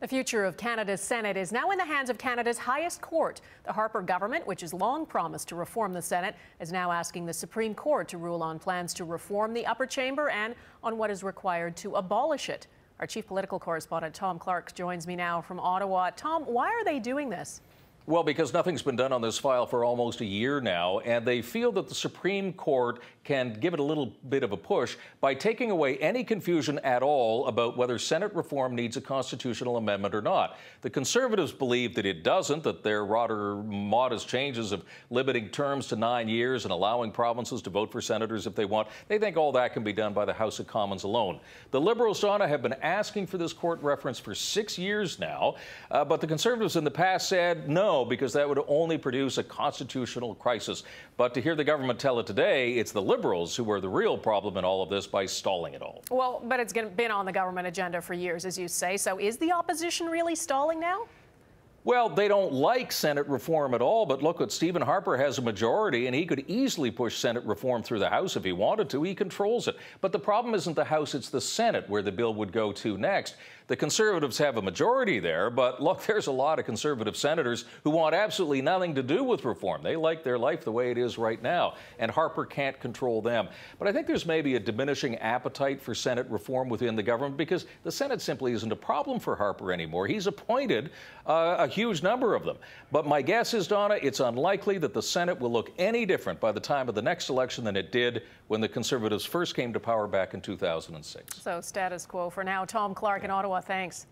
The future of Canada's Senate is now in the hands of Canada's highest court. The Harper government, which has long promised to reform the Senate, is now asking the Supreme Court to rule on plans to reform the upper chamber and on what is required to abolish it. Our chief political correspondent, Tom Clark, joins me now from Ottawa. Tom, why are they doing this? Well, because nothing's been done on this file for almost a year now, and they feel that the Supreme Court can give it a little bit of a push by taking away any confusion at all about whether Senate reform needs a constitutional amendment or not. The Conservatives believe that it doesn't, that their rather modest changes of limiting terms to 9 years and allowing provinces to vote for senators if they want, they think all that can be done by the House of Commons alone. The Liberals, Donna, have been asking for this court reference for 6 years now, but the Conservatives in the past said no, because that would only produce a constitutional crisis. But to hear the government tell it today, it's the Liberals who are the real problem in all of this by stalling it all. Well, but it's been on the government agenda for years, as you say. So is the opposition really stalling now? Well, they don't like Senate reform at all, but look, Stephen Harper has a majority, and he could easily push Senate reform through the House if he wanted to. He controls it. But the problem isn't the House, it's the Senate where the bill would go to next. The Conservatives have a majority there, but look, there's a lot of Conservative senators who want absolutely nothing to do with reform. They like their life the way it is right now, and Harper can't control them. But I think there's maybe a diminishing appetite for Senate reform within the government because the Senate simply isn't a problem for Harper anymore. He's appointed a huge number of them. But my guess is, Donna, it's unlikely that the Senate will look any different by the time of the next election than it did when the Conservatives first came to power back in 2006. So status quo for now. Tom Clark in Ottawa, thanks.